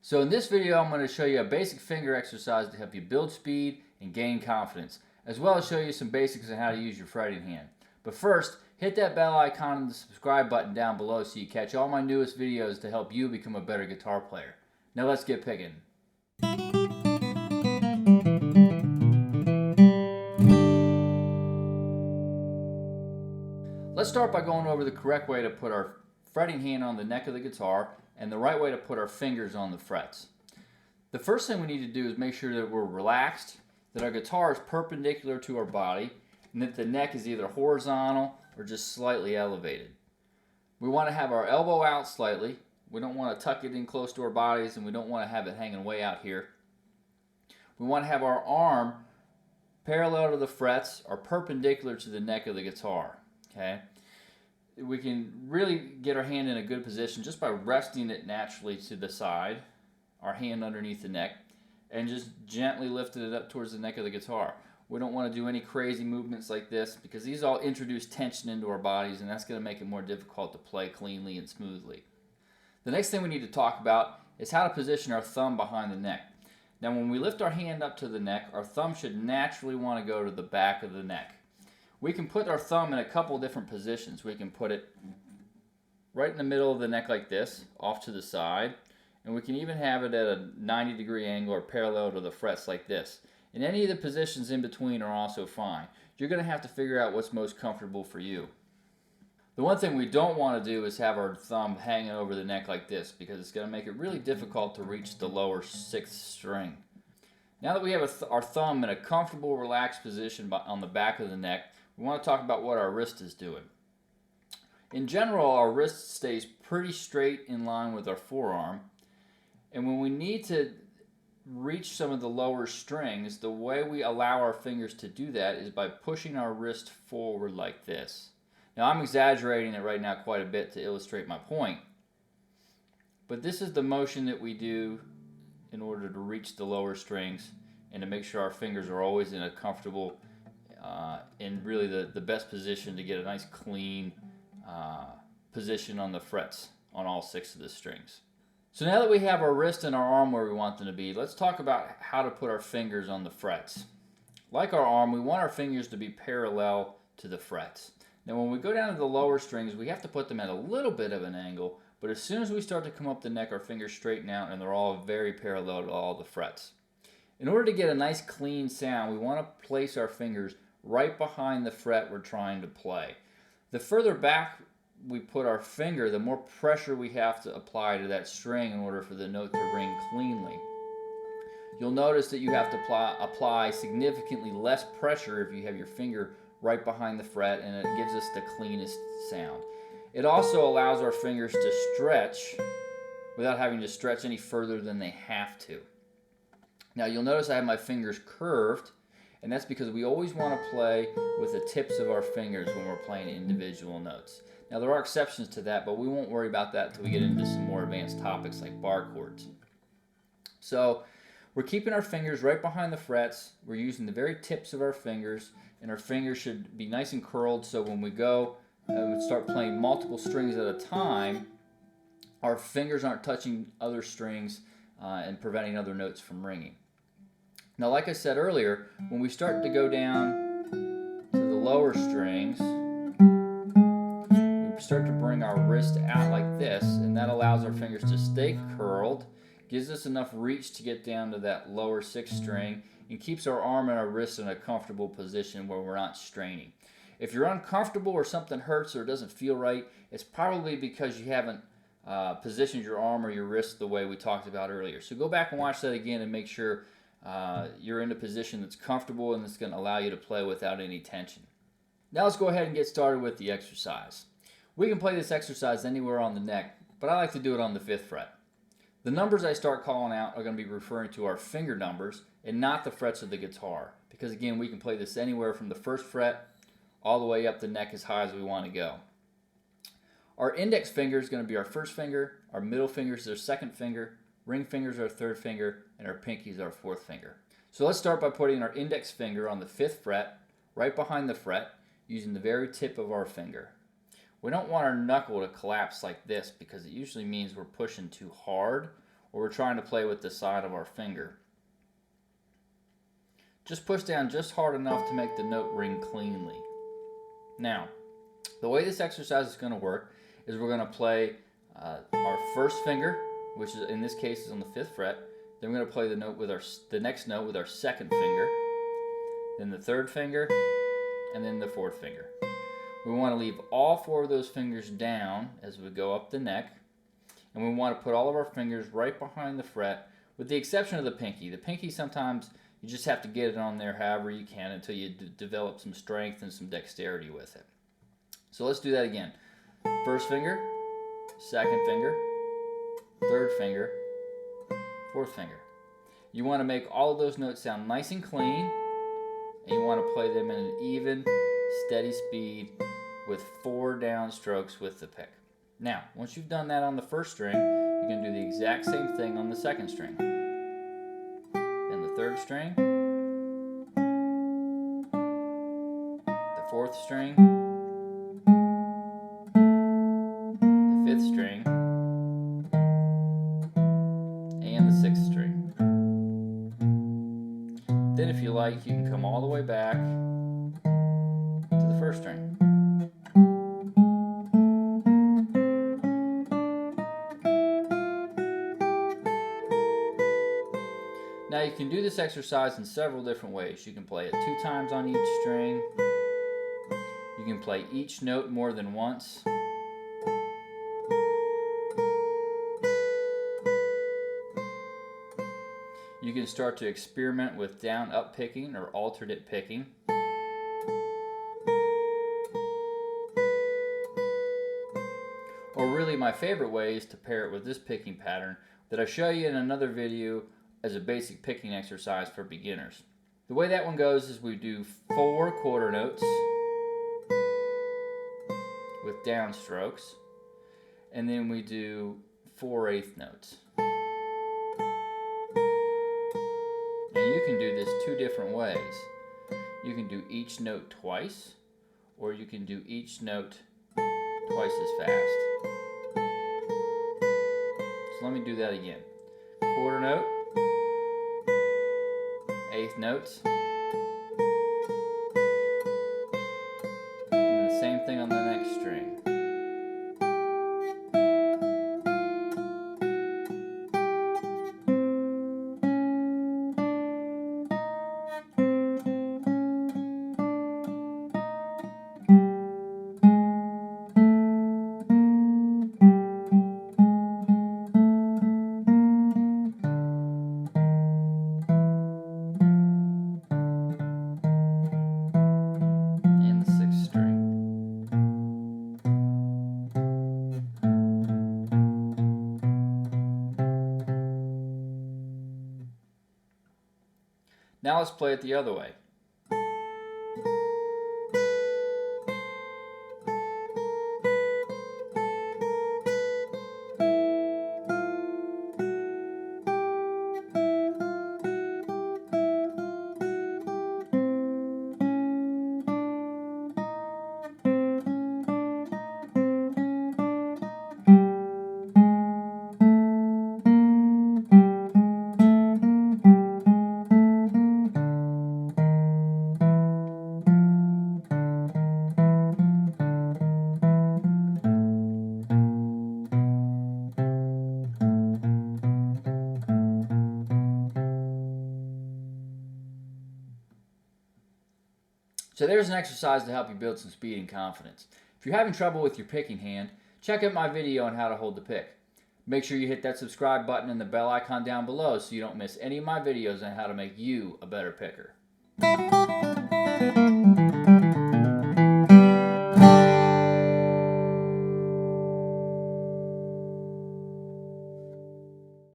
So in this video, I'm going to show you a basic finger exercise to help you build speed and gain confidence, as well as show you some basics on how to use your fretting hand. But first, hit that bell icon and the subscribe button down below so you catch all my newest videos to help you become a better guitar player. Now let's get picking. Let's start by going over the correct way to put our fretting hand on the neck of the guitar and the right way to put our fingers on the frets. The first thing we need to do is make sure that we're relaxed, that our guitar is perpendicular to our body, and that the neck is either horizontal or just slightly elevated. We want to have our elbow out slightly. We don't want to tuck it in close to our bodies, and we don't want to have it hanging way out here. We want to have our arm parallel to the frets or perpendicular to the neck of the guitar. Okay? We can really get our hand in a good position just by resting it naturally to the side, our hand underneath the neck, and just gently lifting it up towards the neck of the guitar. We don't want to do any crazy movements like this because these all introduce tension into our bodies, and that's going to make it more difficult to play cleanly and smoothly. The next thing we need to talk about is how to position our thumb behind the neck. Now when we lift our hand up to the neck, our thumb should naturally want to go to the back of the neck. We can put our thumb in a couple different positions. We can put it right in the middle of the neck like this, off to the side, and we can even have it at a 90-degree angle or parallel to the frets like this. And any of the positions in between are also fine. You're going to have to figure out what's most comfortable for you. The one thing we don't want to do is have our thumb hanging over the neck like this, because it's going to make it really difficult to reach the lower sixth string. Now that we have our thumb in a comfortable, relaxed position on the back of the neck, we want to talk about what our wrist is doing. In general, our wrist stays pretty straight in line with our forearm, and when we need to reach some of the lower strings, the way we allow our fingers to do that is by pushing our wrist forward like this. Now I'm exaggerating it right now quite a bit to illustrate my point, but this is the motion that we do in order to reach the lower strings and to make sure our fingers are always in a comfortable in really the best position to get a nice clean position on the frets on all 6 of the strings. So now that we have our wrist and our arm where we want them to be, let's talk about how to put our fingers on the frets. Like our arm, we want our fingers to be parallel to the frets. Now when we go down to the lower strings, we have to put them at a little bit of an angle, but as soon as we start to come up the neck, our fingers straighten out and they're all very parallel to all the frets. In order to get a nice clean sound, we want to place our fingers right behind the fret we're trying to play. The further back we put our finger, the more pressure we have to apply to that string in order for the note to ring cleanly. You'll notice that you have to apply significantly less pressure if you have your finger right behind the fret, and it gives us the cleanest sound. It also allows our fingers to stretch without having to stretch any further than they have to. Now you'll notice I have my fingers curved, and that's because we always want to play with the tips of our fingers when we're playing individual notes. Now there are exceptions to that, but we won't worry about that until we get into some more advanced topics like bar chords. So we're keeping our fingers right behind the frets. We're using the very tips of our fingers, and our fingers should be nice and curled so when we go and start playing multiple strings at a time, our fingers aren't touching other strings and preventing other notes from ringing. Now like I said earlier, when we start to go down to the lower strings, we start to bring our wrist out like this, and that allows our fingers to stay curled, gives us enough reach to get down to that lower 6th string, and keeps our arm and our wrist in a comfortable position where we're not straining. If you're uncomfortable or something hurts or doesn't feel right, it's probably because you haven't positioned your arm or your wrist the way we talked about earlier. So go back and watch that again and make sure you're in a position that's comfortable and that's going to allow you to play without any tension. Now let's go ahead and get started with the exercise. We can play this exercise anywhere on the neck, but I like to do it on the 5th fret. The numbers I start calling out are going to be referring to our finger numbers and not the frets of the guitar, because again we can play this anywhere from the 1st fret all the way up the neck as high as we want to go. Our index finger is going to be our 1st finger, our middle finger is our 2nd finger, ring finger is our 3rd finger, and our pinky is our 4th finger. So let's start by putting our index finger on the 5th fret, right behind the fret, using the very tip of our finger. We don't want our knuckle to collapse like this because it usually means we're pushing too hard or we're trying to play with the side of our finger. Just push down just hard enough to make the note ring cleanly. Now, the way this exercise is going to work is we're going to play our first finger, which is, in this case is on the 5th fret. Then we're going to play the next note with our second finger, then the 3rd finger, and then the 4th finger. We want to leave all 4 of those fingers down as we go up the neck, and we want to put all of our fingers right behind the fret, with the exception of the pinky. The pinky, sometimes you just have to get it on there however you can until you develop some strength and some dexterity with it. So let's do that again. First finger, second finger, 3rd finger, 4th finger. You want to make all of those notes sound nice and clean, and you want to play them in an even, steady speed with 4 down strokes with the pick. Now, once you've done that on the first string, you can do the exact same thing on the second string. Then the 3rd string, the 4th string, the 5th string, and the 6th string. Then if you like, you can come all the way back to the first string. Now you can do this exercise in several different ways. You can play it 2 times on each string. You can play each note more than once. You can start to experiment with down-up picking or alternate picking. Or really my favorite way is to pair it with this picking pattern that I show you in another video as a basic picking exercise for beginners. The way that one goes is we do 4 quarter notes with down strokes, and then we do 4 eighth notes. And you can do this 2 different ways. You can do each note twice, or you can do each note twice as fast. So let me do that again. Quarter note, eighth notes, and the same thing on the next string. Now let's play it the other way. So there's an exercise to help you build some speed and confidence. If you're having trouble with your picking hand, check out my video on how to hold the pick. Make sure you hit that subscribe button and the bell icon down below so you don't miss any of my videos on how to make you a better picker.